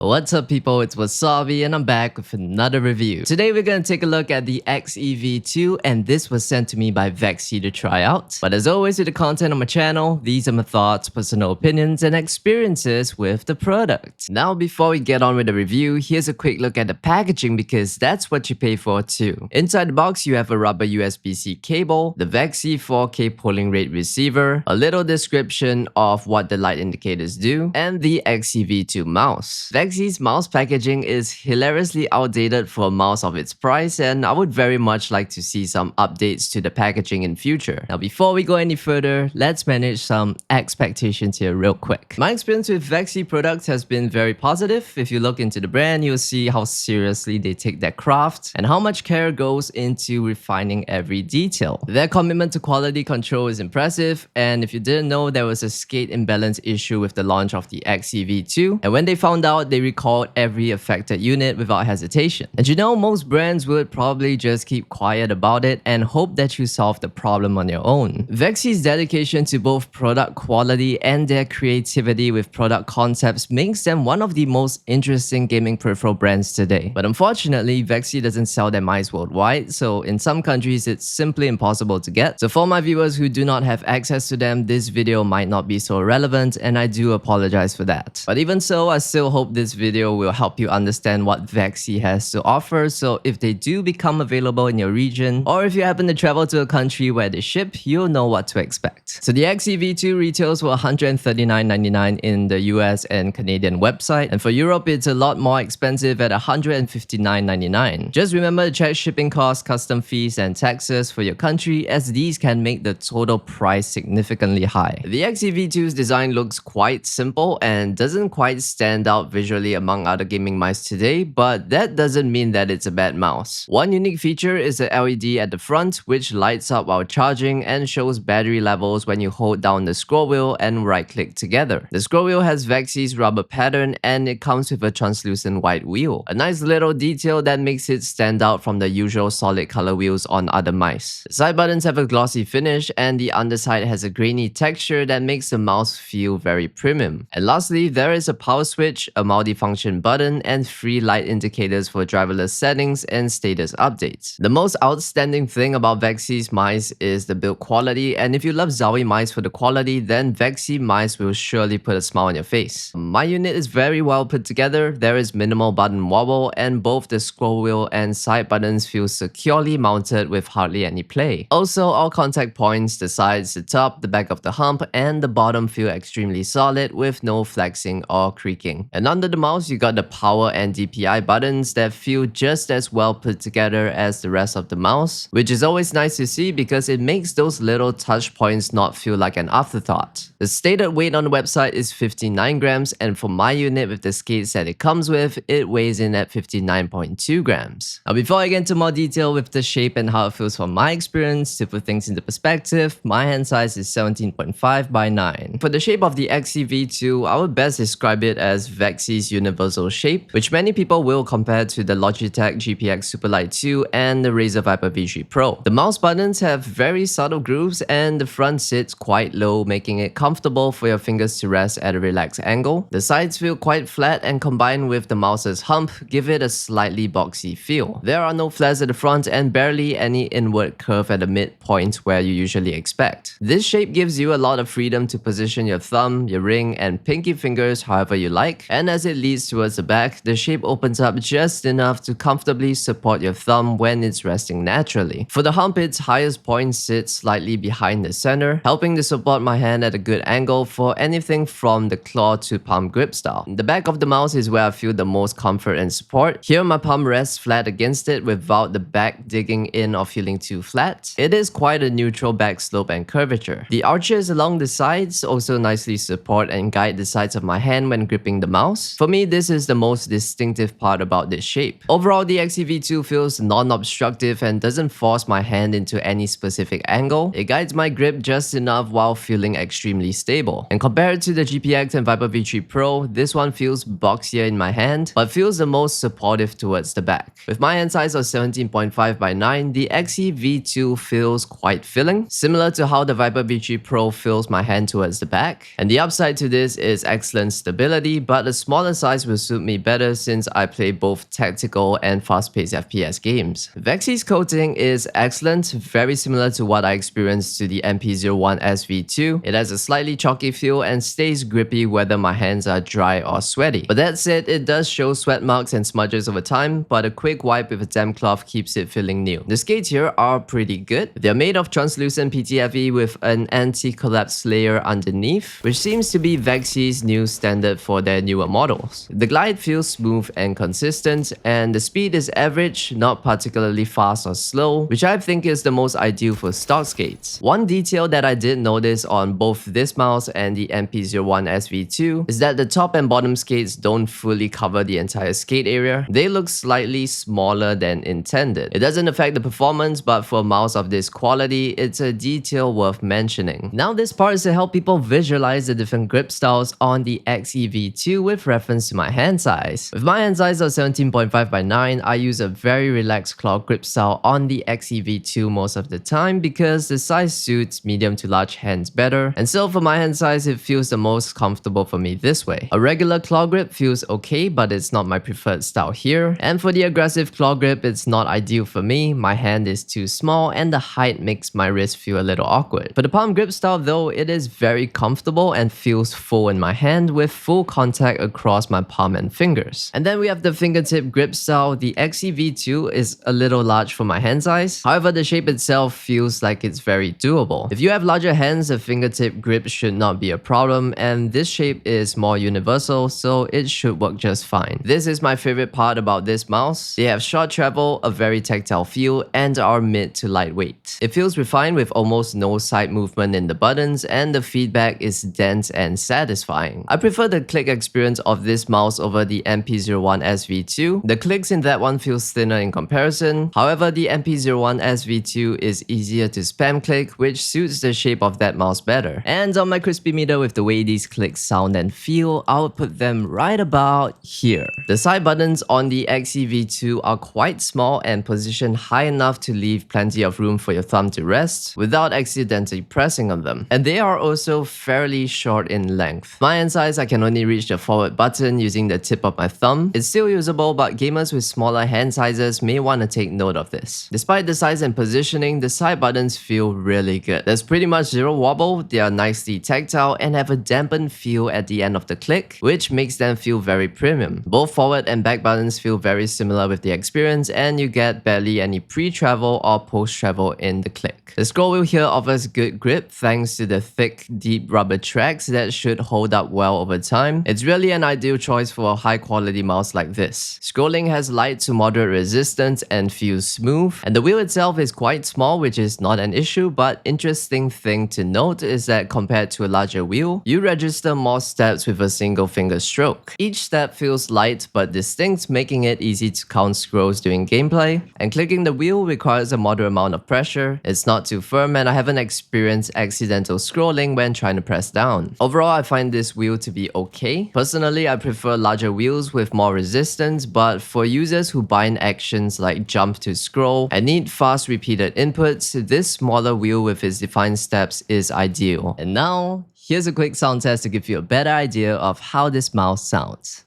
What's up people, it's Wasabi and I'm back with another review. Today we're going to take a look at the XE V2 and this was sent to me by Vaxee to try out. But as always with the content on my channel, these are my thoughts, personal opinions and experiences with the product. Now before we get on with the review, here's a quick look at the packaging because that's what you pay for too. Inside the box you have a rubber USB-C cable, the Vaxee 4K polling rate receiver, a little description of what the light indicators do, and the XE V2 mouse. Vaxee's mouse packaging is hilariously outdated for a mouse of its price and I would very much like to see some updates to the packaging in future. Now before we go any further, let's manage some expectations here real quick. My experience with Vaxee products has been very positive. If you look into the brand, you'll see how seriously they take their craft and how much care goes into refining every detail. Their commitment to quality control is impressive, and if you didn't know, there was a skate imbalance issue with the launch of the XE V2, and when they found out, they recalled every affected unit without hesitation. And you know, most brands would probably just keep quiet about it and hope that you solve the problem on your own. Vaxee's dedication to both product quality and their creativity with product concepts makes them one of the most interesting gaming peripheral brands today. But unfortunately, Vaxee doesn't sell their mice worldwide, so in some countries it's simply impossible to get. So for my viewers who do not have access to them, this video might not be so relevant and I do apologize for that. But even so, I still hope this video will help you understand what Vaxee has to offer, so if they do become available in your region, or if you happen to travel to a country where they ship, you'll know what to expect. So the XE V2 retails for $139.99 in the US and Canadian website, and for Europe it's a lot more expensive at $159.99. Just remember to check shipping costs, custom fees and taxes for your country, as these can make the total price significantly high. The XE V2's design looks quite simple and doesn't quite stand out visually among other gaming mice today, but that doesn't mean that it's a bad mouse. One unique feature is the LED at the front, which lights up while charging and shows battery levels when you hold down the scroll wheel and right click together. The scroll wheel has Vaxee's rubber pattern and it comes with a translucent white wheel, a nice little detail that makes it stand out from the usual solid color wheels on other mice. The side buttons have a glossy finish and the underside has a grainy texture that makes the mouse feel very premium. And lastly, there is a power switch, a multi-function button, and 3 light indicators for driverless settings and status updates. The most outstanding thing about Vaxee's mice is the build quality, and if you love Zowie mice for the quality, then Vaxee mice will surely put a smile on your face. My unit is very well put together, there is minimal button wobble, and both the scroll wheel and side buttons feel securely mounted with hardly any play. Also, all contact points, the sides, the top, the back of the hump, and the bottom feel extremely solid with no flexing or creaking. And under the mouse, you got the power and DPI buttons that feel just as well put together as the rest of the mouse, which is always nice to see because it makes those little touch points not feel like an afterthought. The stated weight on the website is 59 grams, and for my unit with the skate set it comes with, it weighs in at 59.2 grams. Now before I get into more detail with the shape and how it feels from my experience, to put things into perspective, my hand size is 17.5 by 9. For the shape of the XE V2, I would best describe it as Vaxee's universal shape, which many people will compare to the Logitech GPX Superlight 2 and the Razer Viper V3 Pro. The mouse buttons have very subtle grooves and the front sits quite low, making it comfortable for your fingers to rest at a relaxed angle. The sides feel quite flat and combined with the mouse's hump, give it a slightly boxy feel. There are no flares at the front and barely any inward curve at the midpoint where you usually expect. This shape gives you a lot of freedom to position your thumb, your ring and pinky fingers however you like, and as it leads towards the back, the shape opens up just enough to comfortably support your thumb when it's resting naturally. For the hump, its highest point sits slightly behind the center, helping to support my hand at a good angle for anything from the claw to palm grip style. The back of the mouse is where I feel the most comfort and support. Here my palm rests flat against it without the back digging in or feeling too flat. It is quite a neutral back slope and curvature. The arches along the sides also nicely support and guide the sides of my hand when gripping the mouse. For me, this is the most distinctive part about this shape. Overall, the XE V2 feels non-obstructive and doesn't force my hand into any specific angle. It guides my grip just enough while feeling extremely pretty stable. And compared to the GPX and Viper V3 Pro, this one feels boxier in my hand, but feels the most supportive towards the back. With my hand size of 17.5 by 9, the XE V2 feels quite filling, similar to how the Viper V3 Pro fills my hand towards the back. And the upside to this is excellent stability, but a smaller size will suit me better since I play both tactical and fast-paced FPS games. Vaxee's coating is excellent, very similar to what I experienced to the MP01 SV2. It has a slightly chalky feel and stays grippy whether my hands are dry or sweaty. But that said, it does show sweat marks and smudges over time, but a quick wipe with a damp cloth keeps it feeling new. The skates here are pretty good. They're made of translucent PTFE with an anti-collapse layer underneath, which seems to be Vaxee's new standard for their newer models. The glide feels smooth and consistent, and the speed is average, not particularly fast or slow, which I think is the most ideal for stock skates. One detail that I did notice on both this mouse and the MP01 SV2 is that the top and bottom skates don't fully cover the entire skate area. They look slightly smaller than intended. It doesn't affect the performance, but for a mouse of this quality, it's a detail worth mentioning. Now this part is to help people visualize the different grip styles on the XE V2 with reference to my hand size. With my hand size of 17.5 by 9, I use a very relaxed claw grip style on the XE V2 most of the time because the size suits medium to large hands better, and so for my hand size, it feels the most comfortable for me this way. A regular claw grip feels okay, but it's not my preferred style here, and for the aggressive claw grip, it's not ideal for me. My hand is too small and the height makes my wrist feel a little awkward. For the palm grip style though, it is very comfortable and feels full in my hand with full contact across my palm and fingers. And then we have the fingertip grip style. The XE V2 is a little large for my hand size. However, the shape itself feels like it's very doable. If you have larger hands, a fingertip grip should not be a problem, and this shape is more universal, so it should work just fine. This is my favorite part about this mouse. They have short travel, a very tactile feel, and are mid to lightweight. It feels refined with almost no side movement in the buttons, and the feedback is dense and satisfying. I prefer the click experience of this mouse over the MP01 SV2. The clicks in that one feels thinner in comparison. However, the MP01 SV2 is easier to spam click, which suits the shape of that mouse better. And on my crispy meter, with the way these clicks sound and feel, I would put them right about here. The side buttons on the XE V2 are quite small and positioned high enough to leave plenty of room for your thumb to rest without accidentally pressing on them. And they are also fairly short in length. My hand size, I can only reach the forward button using the tip of my thumb. It's still usable, but gamers with smaller hand sizes may want to take note of this. Despite the size and positioning, the side buttons feel really good. There's pretty much zero wobble, they are nicely tactile and have a dampened feel at the end of the click, which makes them feel very premium. Both forward and back buttons feel very similar with the experience, and you get barely any pre-travel or post-travel in the click. The scroll wheel here offers good grip thanks to the thick, deep rubber tracks that should hold up well over time. It's really an ideal choice for a high-quality mouse like this. Scrolling has light to moderate resistance and feels smooth, and the wheel itself is quite small, which is not an issue, but interesting thing to note is that compared to a larger wheel, you register more steps with a single finger stroke. Each step feels light but distinct, making it easy to count scrolls during gameplay, and clicking the wheel requires a moderate amount of pressure. It's not too firm, and I haven't experienced accidental scrolling when trying to press down. Overall, I find this wheel to be okay. Personally, I prefer larger wheels with more resistance, but for users who bind actions like jump to scroll and need fast repeated inputs, this smaller wheel with its defined steps is ideal. And now, here's a quick sound test to give you a better idea of how this mouse sounds.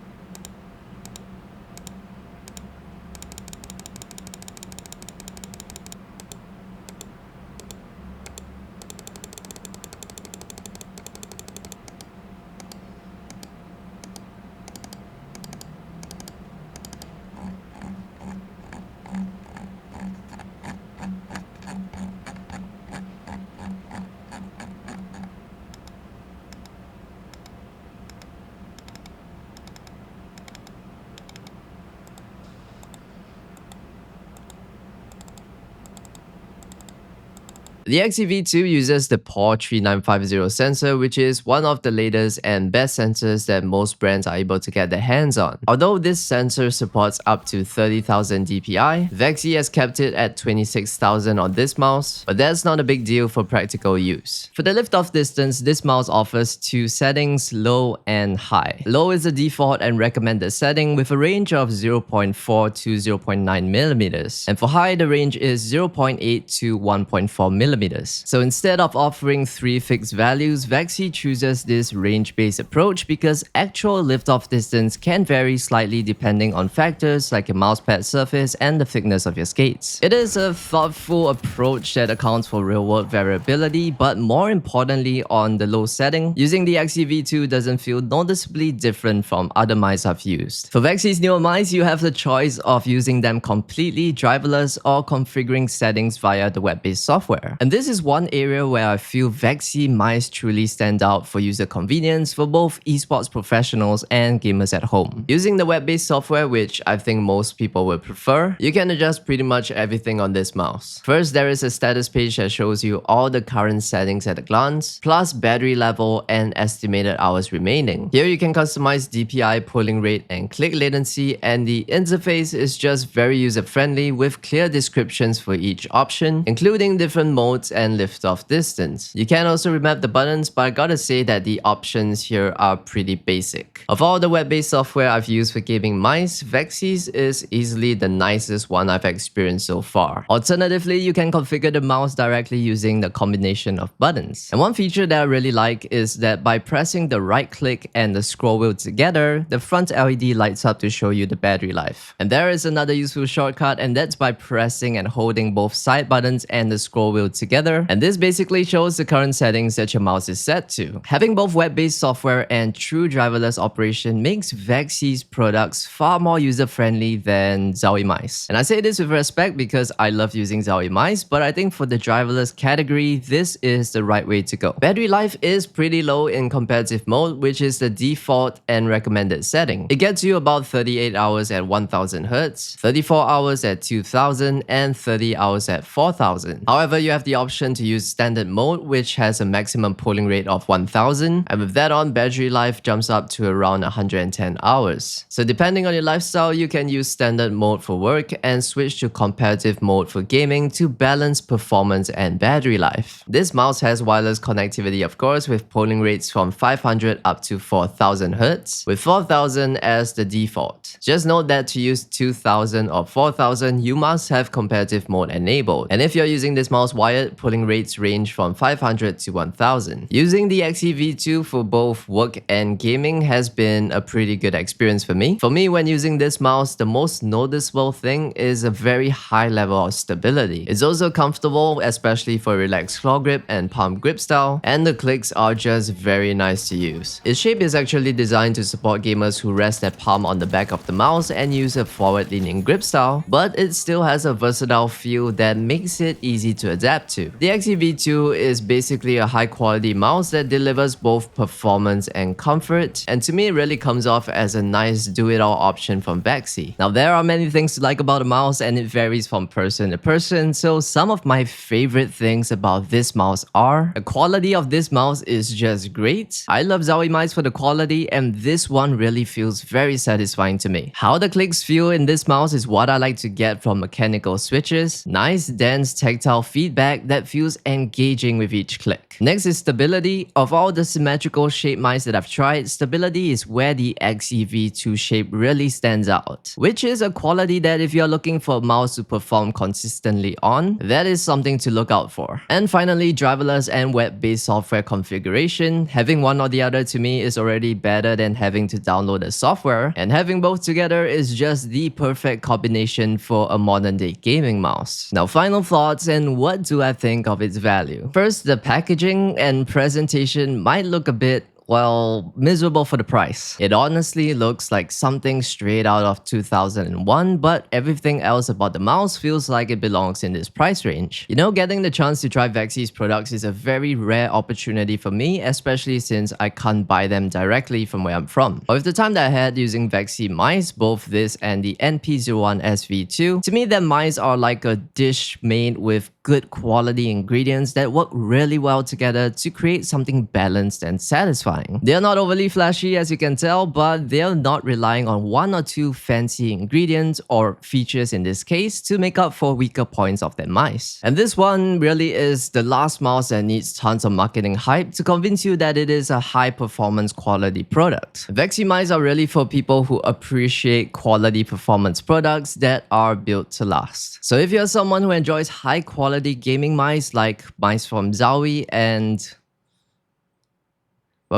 The XE V2 uses the PAW 3950 sensor, which is one of the latest and best sensors that most brands are able to get their hands on. Although this sensor supports up to 30,000 dpi, Vaxee has kept it at 26,000 on this mouse, but that's not a big deal for practical use. For the lift-off distance, this mouse offers two settings, low and high. Low is the default and recommended setting with a range of 0.4 to 0.9 millimeters, and for high the range is 0.8 to 1.4 millimeters. So instead of offering three fixed values, Vaxee chooses this range-based approach because actual lift-off distance can vary slightly depending on factors like your mousepad surface and the thickness of your skates. It is a thoughtful approach that accounts for real-world variability, but more importantly, on the low setting, using the XE V2 doesn't feel noticeably different from other mice I've used. For Vaxee's newer mice, you have the choice of using them completely driverless or configuring settings via the web-based software. And this is one area where I feel Vaxee mice truly stand out for user convenience for both esports professionals and gamers at home. Using the web-based software, which I think most people would prefer, you can adjust pretty much everything on this mouse. First, there is a status page that shows you all the current settings at a glance, plus battery level and estimated hours remaining. Here you can customize DPI, polling rate, and click latency, and the interface is just very user-friendly with clear descriptions for each option, including different modes and lift-off distance. You can also remap the buttons, but I gotta say that the options here are pretty basic. Of all the web-based software I've used for gaming mice, Vaxee's is easily the nicest one I've experienced so far. Alternatively, you can configure the mouse directly using the combination of buttons. And one feature that I really like is that by pressing the right click and the scroll wheel together, the front LED lights up to show you the battery life. And there is another useful shortcut, and that's by pressing and holding both side buttons and the scroll wheel together. And this basically shows the current settings that your mouse is set to. Having both web-based software and true driverless operation makes Vaxee's products far more user-friendly than Zowie mice. And I say this with respect because I love using Zowie mice, but I think for the driverless category, this is the right way to go. Battery life is pretty low in competitive mode, which is the default and recommended setting. It gets you about 38 hours at 1000 Hz, 34 hours at 2000, and 30 hours at 4000. However, you have the option to use standard mode, which has a maximum polling rate of 1000, and with that on, battery life jumps up to around 110 hours. So depending on your lifestyle, you can use standard mode for work and switch to competitive mode for gaming to balance performance and battery life. This mouse has wireless connectivity, of course, with polling rates from 500 up to 4000 Hz, with 4000 as the default. Just note that to use 2000 or 4000, you must have competitive mode enabled. And if you're using this mouse wired, polling rates range from 500 to 1000. Using the XE V2 for both work and gaming has been a pretty good experience for me. For me, when using this mouse, the most noticeable thing is a very high level of stability. It's also comfortable, especially for relaxed claw grip and palm grip style, and the clicks are just very nice to use. Its shape is actually designed to support gamers who rest their palm on the back of the mouse and use a forward-leaning grip style, but it still has a versatile feel that makes it easy to adapt to. The XE V2 is basically a high-quality mouse that delivers both performance and comfort, and to me it really comes off as a nice do-it-all option from Vaxee. Now, there are many things to like about a mouse, and it varies from person to person, so some of my favorite things about this mouse are: the quality of this mouse is just great. I love Zowie mice for the quality, and this one really feels very satisfying to me. How the clicks feel in this mouse is what I like to get from mechanical switches. Nice, dense, tactile feedback that feels engaging with each click. Next is stability. Of all the symmetrical shape mice that I've tried, stability is where the XE V2 shape really stands out, which is a quality that if you're looking for a mouse to perform consistently on, that is something to look out for. And finally, driverless and web-based software configuration. Having one or the other to me is already better than having to download the software, and having both together is just the perfect combination for a modern-day gaming mouse. Now, final thoughts and what do I think of its value? First, the packaging and presentation might look a bit, well, miserable for the price. It honestly looks like something straight out of 2001, but everything else about the mouse feels like it belongs in this price range. You know, getting the chance to try Vaxee's products is a very rare opportunity for me, especially since I can't buy them directly from where I'm from. But with the time that I had using Vaxee mice, both this and the NP01 SV2, to me, the mice are like a dish made with good quality ingredients that work really well together to create something balanced and satisfying. They are not overly flashy as you can tell, but they are not relying on one or two fancy ingredients or features in this case to make up for weaker points of their mice. And this one really is the last mouse that needs tons of marketing hype to convince you that it is a high performance quality product. Vaxee mice are really for people who appreciate quality performance products that are built to last. So if you're someone who enjoys high quality gaming mice like mice from Zowie and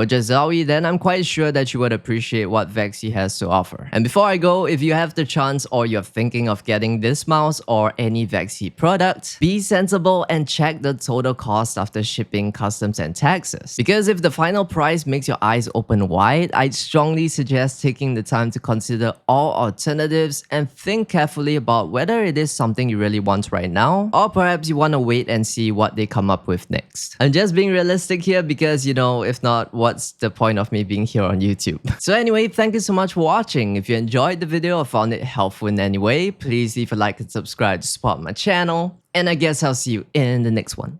just Zowie, then I'm quite sure that you would appreciate what Vaxee has to offer. And before I go, if you have the chance or you're thinking of getting this mouse or any Vaxee product, be sensible and check the total cost after shipping, customs, and taxes. Because if the final price makes your eyes open wide, I'd strongly suggest taking the time to consider all alternatives and think carefully about whether it is something you really want right now, or perhaps you want to wait and see what they come up with next. I'm just being realistic here because, you know, if not, what's the point of me being here on YouTube? So anyway, thank you so much for watching. If you enjoyed the video or found it helpful in any way, please leave a like and subscribe to support my channel. And I guess I'll see you in the next one.